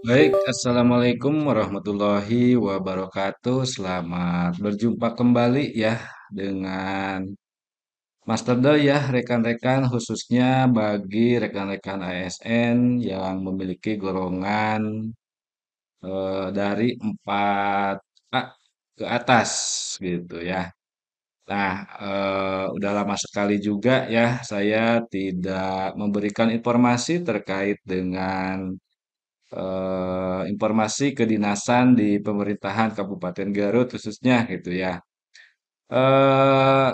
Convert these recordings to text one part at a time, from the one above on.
Baik, Assalamualaikum warahmatullahi wabarakatuh. Selamat berjumpa kembali ya dengan Mas Todo ya, rekan-rekan khususnya bagi rekan-rekan ASN yang memiliki golongan dari 4A ke atas gitu ya. Nah, udah lama sekali juga ya saya tidak memberikan informasi terkait dengan informasi kedinasan di pemerintahan Kabupaten Garut khususnya gitu ya. Eh,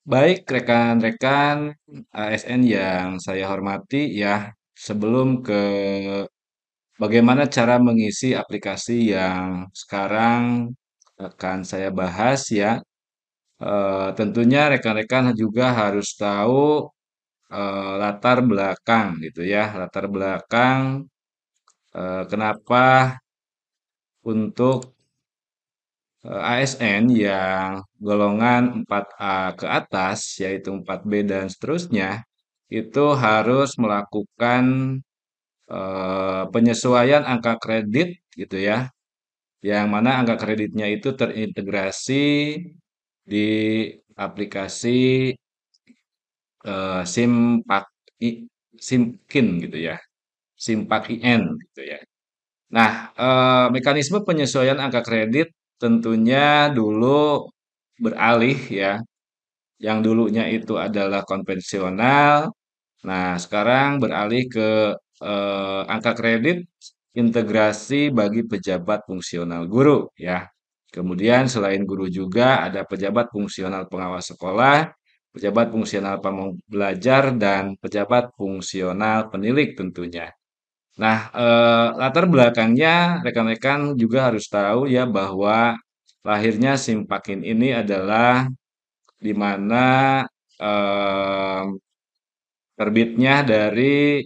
Baik rekan-rekan ASN yang saya hormati ya, sebelum ke bagaimana cara mengisi aplikasi yang sekarang akan saya bahas ya, tentunya rekan-rekan juga harus tahu latar belakang gitu ya, latar belakang kenapa untuk ASN yang golongan 4A ke atas, yaitu 4B dan seterusnya, itu harus melakukan penyesuaian angka kredit gitu ya, yang mana angka kreditnya itu terintegrasi di aplikasi Simpak Simkin gitu ya, Simpak IN gitu ya. Nah, mekanisme penyesuaian angka kredit tentunya dulu beralih ya, yang dulunya itu adalah konvensional. Nah, sekarang beralih ke angka kredit integrasi bagi pejabat fungsional guru ya. Kemudian selain guru juga ada pejabat fungsional pengawas sekolah, pejabat fungsional pamong belajar, dan pejabat fungsional penilik tentunya. Nah, latar belakangnya rekan-rekan juga harus tahu ya bahwa lahirnya Simpakin ini adalah di mana em, terbitnya dari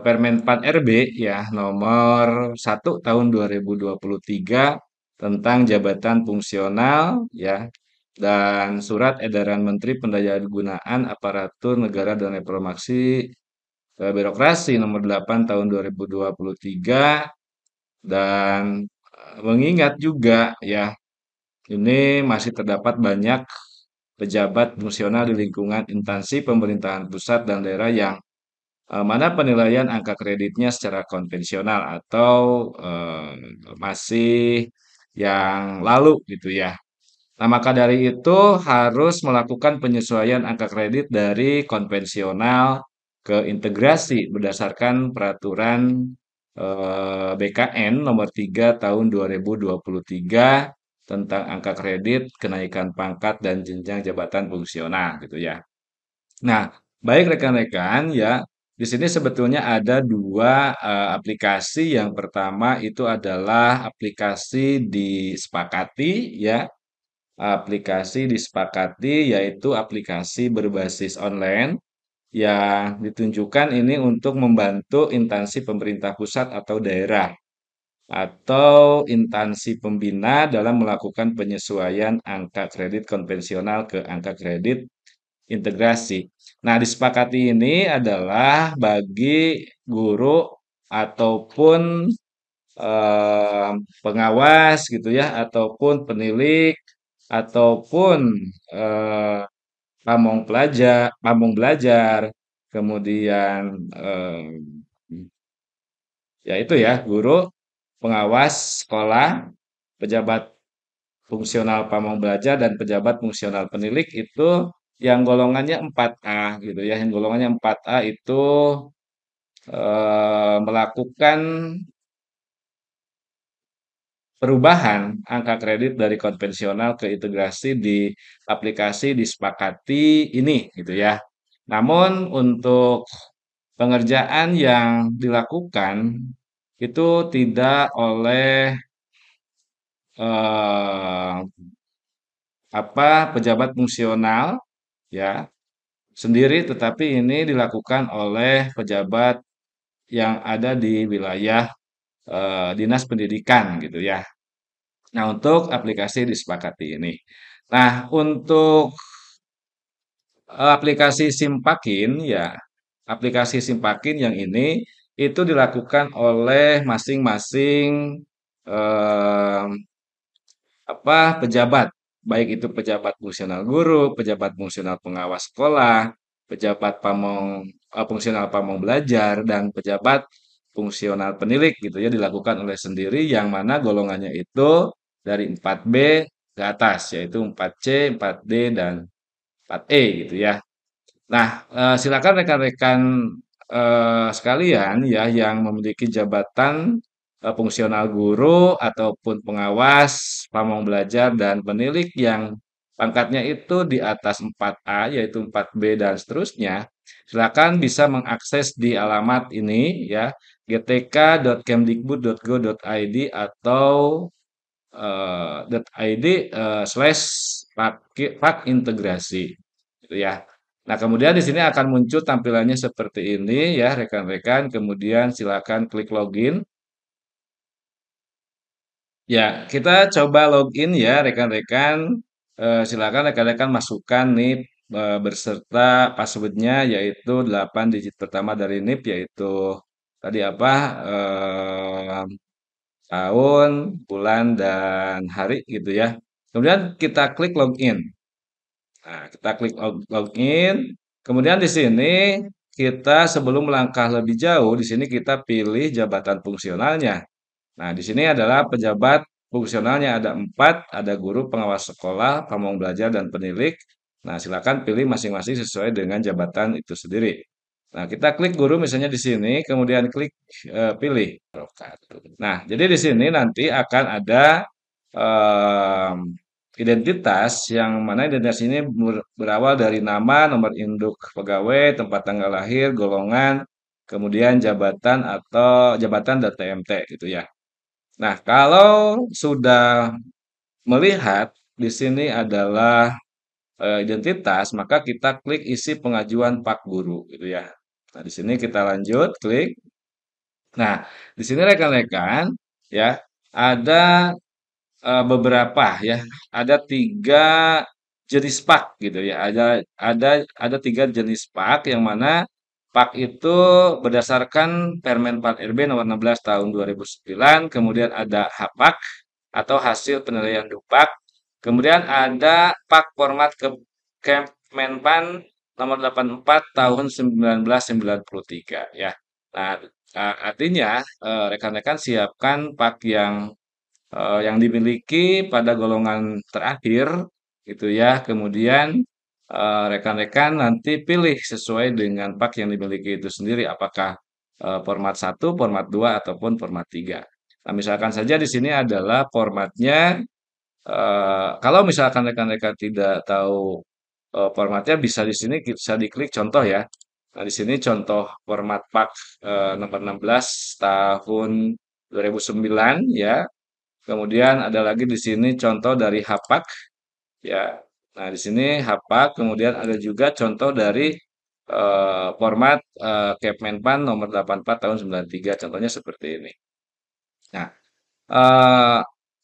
Permen 4 RB ya nomor 1 tahun 2023 tentang jabatan fungsional ya dan surat edaran Menteri Pendayagunaan Aparatur Negara dan Reformasi Birokrasi nomor 8 tahun 2023 dan mengingat juga ya ini masih terdapat banyak pejabat fungsional di lingkungan instansi pemerintahan pusat dan daerah yang mana penilaian angka kreditnya secara konvensional atau masih yang lalu gitu ya. Nah, maka dari itu harus melakukan penyesuaian angka kredit dari konvensional ke integrasi berdasarkan peraturan BKN nomor 3 tahun 2023 tentang angka kredit, kenaikan pangkat dan jenjang jabatan fungsional gitu ya. Nah, baik rekan-rekan ya, di sini sebetulnya ada dua aplikasi. Yang pertama itu adalah aplikasi disepakati ya. Aplikasi disepakati yaitu aplikasi berbasis online yang ditunjukkan ini untuk membantu instansi pemerintah pusat atau daerah atau instansi pembina dalam melakukan penyesuaian angka kredit konvensional ke angka kredit integrasi. Nah, disepakati ini adalah bagi guru ataupun eh, pengawas gitu ya, ataupun penilik, ataupun eh, pamong belajar, kemudian ya itu ya, guru, pengawas sekolah, pejabat fungsional pamong belajar dan pejabat fungsional penilik itu yang golongannya 4A gitu ya. Yang golongannya 4A itu melakukan perubahan angka kredit dari konvensional ke integrasi di aplikasi disepakati ini gitu ya. Namun untuk pengerjaan yang dilakukan itu tidak oleh eh, pejabat fungsional ya sendiri, tetapi ini dilakukan oleh pejabat yang ada di wilayah dinas pendidikan gitu ya. Nah, untuk aplikasi disepakati ini. Nah, untuk aplikasi Simpakin ya, aplikasi Simpakin yang ini itu dilakukan oleh masing-masing eh, pejabat, baik itu pejabat fungsional guru, pejabat fungsional pengawas sekolah, pejabat fungsional pamong belajar, dan pejabat fungsional penilik gitu ya, dilakukan oleh sendiri yang mana golongannya itu dari 4B ke atas, yaitu 4C, 4D, dan 4E gitu ya. Nah, silakan rekan-rekan sekalian ya yang memiliki jabatan fungsional guru ataupun pengawas, pamong belajar dan penilik yang pangkatnya itu di atas 4A yaitu 4B dan seterusnya, silakan bisa mengakses di alamat ini ya gtk.kemdikbud.go.id atau .id slash pak integrasi gitu ya. Nah, kemudian di sini akan muncul tampilannya seperti ini ya, rekan-rekan. Kemudian silakan klik login. Ya, kita coba login ya, rekan-rekan. Silakan rekan-rekan masukkan NIP berserta passwordnya yaitu 8 digit pertama dari NIP yaitu tadi apa? Tahun, bulan, dan hari gitu ya. Kemudian kita klik login. Nah, kita klik login. Kemudian di sini kita sebelum melangkah lebih jauh, di sini kita pilih jabatan fungsionalnya. Nah, di sini adalah pejabat fungsionalnya ada 4, ada guru, pengawas sekolah, pamong belajar, dan penilik. Nah, silakan pilih masing-masing sesuai dengan jabatan itu sendiri. Nah, kita klik guru misalnya di sini, kemudian klik pilih. Nah, jadi di sini nanti akan ada em, identitas yang mana identitas ini berawal dari nama, nomor induk pegawai, tempat tanggal lahir, golongan, kemudian jabatan atau jabatan dan TMT gitu ya. Nah, kalau sudah melihat di sini adalah identitas, maka kita klik isi pengajuan Pak Guru gitu ya. Nah, di sini kita lanjut klik. Nah, di sini rekan-rekan ya ada beberapa ya, ada 3 jenis pak gitu ya. Ada 3 jenis pak yang mana pak itu berdasarkan Permen 4 RB nomor 16 tahun 2009, kemudian ada HAPAK atau hasil penilaian Dupak, kemudian ada pak format ke Kemenpan nomor 84 tahun 1993 ya. Nah, artinya rekan-rekan siapkan pak yang dimiliki pada golongan terakhir gitu ya. Kemudian rekan-rekan nanti pilih sesuai dengan pak yang dimiliki itu sendiri apakah format satu, format 2 ataupun format 3. Nah, misalkan saja di sini adalah formatnya kalau misalkan rekan-rekan tidak tahu formatnya bisa di sini bisa diklik contoh ya. Nah, di sini contoh format pak nomor 16 tahun 2009 ya. Kemudian ada lagi di sini contoh dari Hapak ya. Nah, di sini Hapak, kemudian ada juga contoh dari format Kepmenpan nomor 84 tahun 93. Contohnya seperti ini. Nah, eh,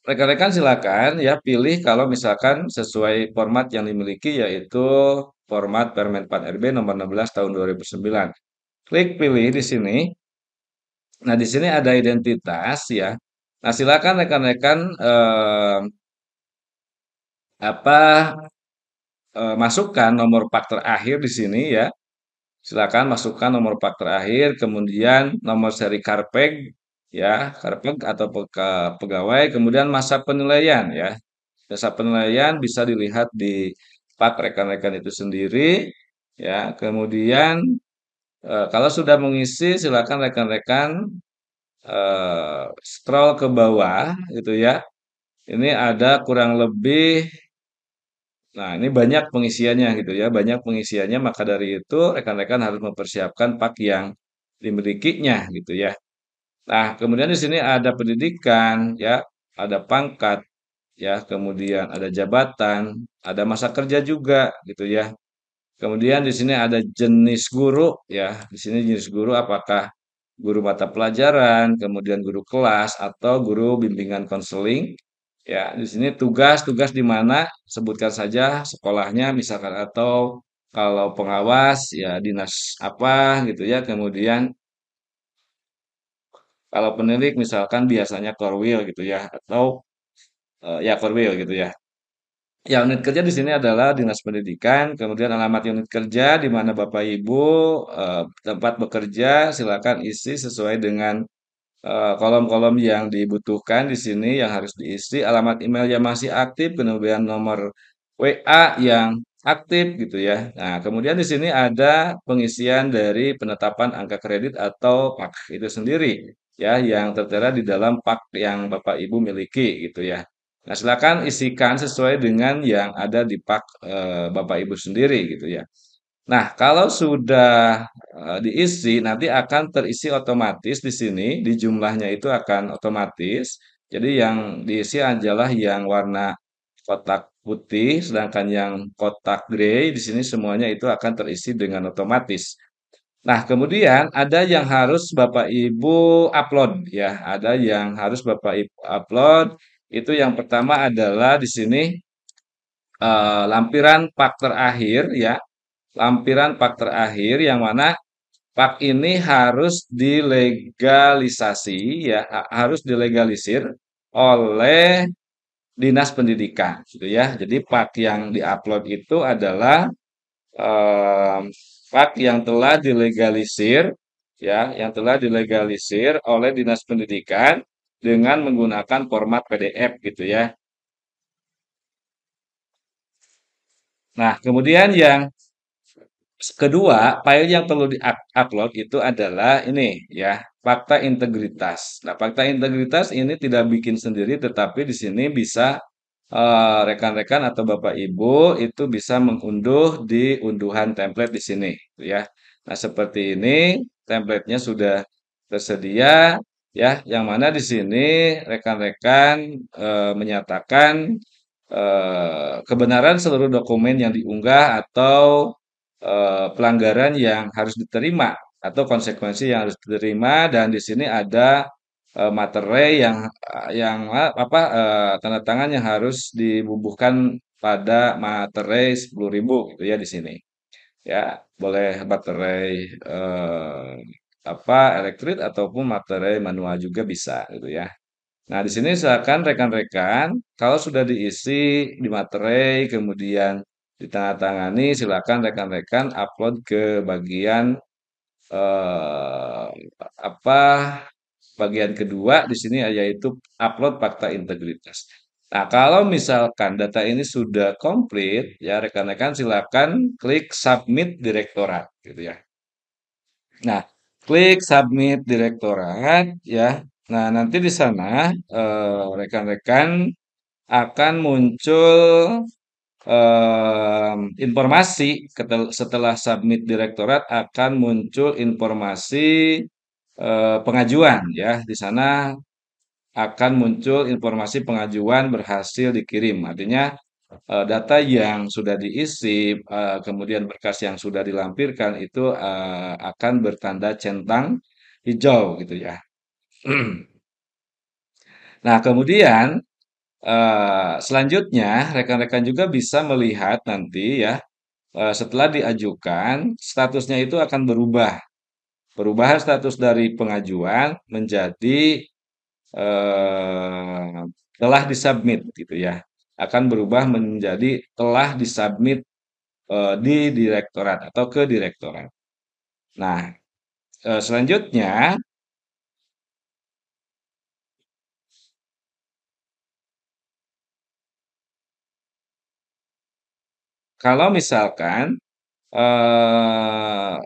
rekan-rekan silakan ya pilih kalau misalkan sesuai format yang dimiliki yaitu format Permen 4 RB nomor 16 tahun 2009. Klik pilih di sini. Nah, di sini ada identitas ya. Nah, silakan rekan-rekan apa masukkan nomor pak terakhir di sini ya. Silakan masukkan nomor pak terakhir, kemudian nomor seri Karpeg ya, Karpeg atau pegawai, kemudian masa penilaian ya. Masa penilaian bisa dilihat di pak rekan-rekan itu sendiri ya. Kemudian kalau sudah mengisi silakan rekan-rekan scroll ke bawah gitu ya. Ini ada kurang lebih. Nah, ini banyak pengisiannya gitu ya, banyak pengisiannya, maka dari itu rekan-rekan harus mempersiapkan pak yang dimilikinya gitu ya. Nah, kemudian di sini ada pendidikan ya, ada pangkat ya, kemudian ada jabatan, ada masa kerja juga gitu ya. Kemudian di sini ada jenis guru ya, di sini jenis guru apakah guru mata pelajaran, kemudian guru kelas atau guru bimbingan konseling. Ya, di sini tugas-tugas di mana sebutkan saja sekolahnya misalkan atau kalau pengawas ya dinas apa gitu ya. Kemudian Kalau penilik misalkan biasanya core will gitu ya, atau ya core will gitu ya. Ya, unit kerja di sini adalah Dinas Pendidikan, kemudian alamat unit kerja di mana Bapak Ibu tempat bekerja, silakan isi sesuai dengan kolom-kolom yang dibutuhkan di sini yang harus diisi, alamat email yang masih aktif, kemudian nomor WA yang aktif gitu ya. Nah, kemudian di sini ada pengisian dari penetapan angka kredit atau PAK itu sendiri ya yang tertera di dalam PAK yang Bapak Ibu miliki gitu ya. Nah, silakan isikan sesuai dengan yang ada di PAK Bapak Ibu sendiri gitu ya. Nah, kalau sudah diisi, nanti akan terisi otomatis di sini, di jumlahnya itu akan otomatis. Jadi yang diisi adalah yang warna kotak putih, sedangkan yang kotak grey di sini semuanya itu akan terisi dengan otomatis. Nah, kemudian ada yang harus Bapak Ibu upload ya, ada yang harus Bapak Ibu upload. Itu yang pertama adalah di sini lampiran pak terakhir ya, lampiran pak terakhir yang mana pak ini harus dilegalisasi ya, harus dilegalisir oleh Dinas Pendidikan gitu ya. Jadi pak yang diupload itu adalah em, pak yang telah dilegalisir ya, yang telah dilegalisir oleh Dinas Pendidikan dengan menggunakan format PDF gitu ya. Nah, kemudian yang kedua, file yang perlu di-upload itu adalah ini ya, fakta integritas. Nah, fakta integritas ini tidak bikin sendiri, tetapi di sini bisa rekan-rekan atau Bapak Ibu itu bisa mengunduh di unduhan template di sini, gitu ya. Nah, seperti ini templatenya sudah tersedia ya, yang mana di sini rekan-rekan menyatakan kebenaran seluruh dokumen yang diunggah atau pelanggaran yang harus diterima atau konsekuensi yang harus diterima dan di sini ada materai apa tanda tangan yang harus dibubuhkan pada materai 10.000 gitu ya di sini. Ya, boleh materai apa elektrik ataupun materai manual juga bisa gitu ya. Nah, di sini silakan rekan-rekan, kalau sudah diisi di materai, kemudian ditandatangani, silakan rekan-rekan upload ke bagian eh, apa bagian kedua di sini yaitu upload fakta integritas. Nah, kalau misalkan data ini sudah komplit, ya rekan-rekan silakan klik submit direktorat, gitu ya. Nah, klik submit direktorat ya. Nah, nanti di sana rekan-rekan akan muncul informasi setelah submit direktorat akan muncul informasi pengajuan ya. Di sana akan muncul informasi pengajuan berhasil dikirim. Artinya data yang sudah diisi, kemudian berkas yang sudah dilampirkan itu akan bertanda centang hijau gitu ya. Nah, kemudian selanjutnya rekan-rekan juga bisa melihat nanti ya setelah diajukan statusnya itu akan berubah. Perubahan status dari pengajuan menjadi eh, telah disubmit gitu ya. Akan berubah menjadi telah disubmit di direktorat atau ke direktorat. Nah, selanjutnya kalau misalkan eh,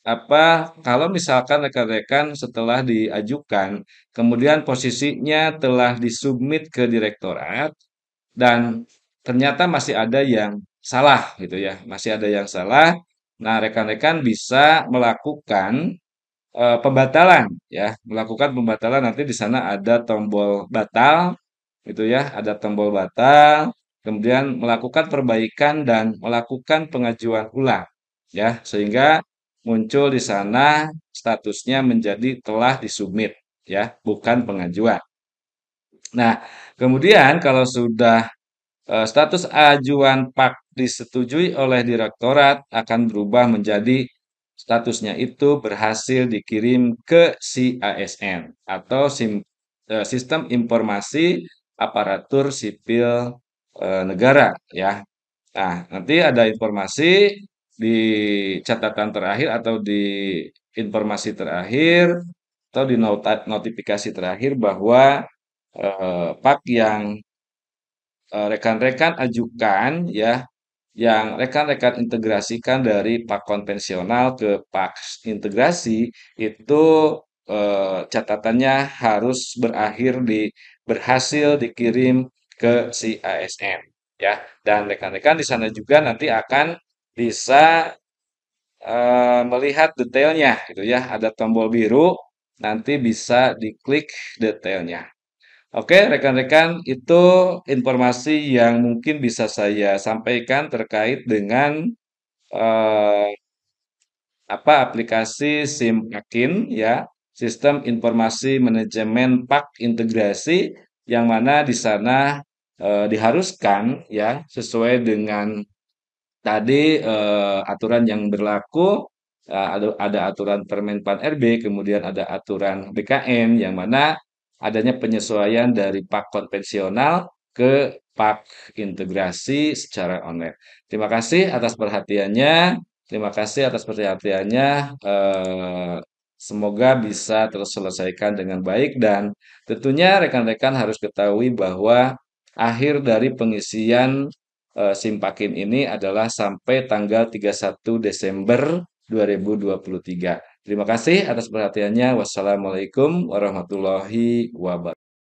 apa kalau misalkan rekan-rekan setelah diajukan kemudian posisinya telah disubmit ke direktorat dan ternyata masih ada yang salah gitu ya, masih ada yang salah. Nah, rekan-rekan bisa melakukan pembatalan ya, melakukan pembatalan nanti di sana ada tombol batal gitu ya, ada tombol batal, kemudian melakukan perbaikan dan melakukan pengajuan ulang ya, sehingga muncul di sana statusnya menjadi telah disubmit ya, bukan pengajuan. Nah, kemudian kalau sudah status ajuan PAK disetujui oleh direktorat akan berubah menjadi statusnya itu berhasil dikirim ke si ASN atau Sistem Informasi Aparatur Sipil Negara ya. Nah, nanti ada informasi di catatan terakhir atau di informasi terakhir atau di notifikasi terakhir bahwa PAK yang rekan-rekan ajukan ya, yang rekan-rekan integrasikan dari PAK konvensional ke PAK integrasi itu catatannya harus berhasil dikirim ke si ASN ya. Dan rekan-rekan di sana juga nanti akan bisa melihat detailnya gitu ya. Ada tombol biru, nanti bisa diklik detailnya. Oke, rekan-rekan, itu informasi yang mungkin bisa saya sampaikan terkait dengan eh, aplikasi SIM Akin ya, Sistem Informasi Manajemen PAK Integrasi yang mana di sana diharuskan ya sesuai dengan tadi aturan yang berlaku, ada aturan Permen Pan RB, kemudian ada aturan BKN yang mana adanya penyesuaian dari PAK konvensional ke PAK integrasi secara online. Terima kasih atas perhatiannya. Terima kasih atas perhatiannya. Semoga bisa terselesaikan dengan baik dan tentunya rekan-rekan harus ketahui bahwa akhir dari pengisian Simpakin ini adalah sampai tanggal 31 Desember 2023. Terima kasih atas perhatiannya. Wassalamualaikum warahmatullahi wabarakatuh.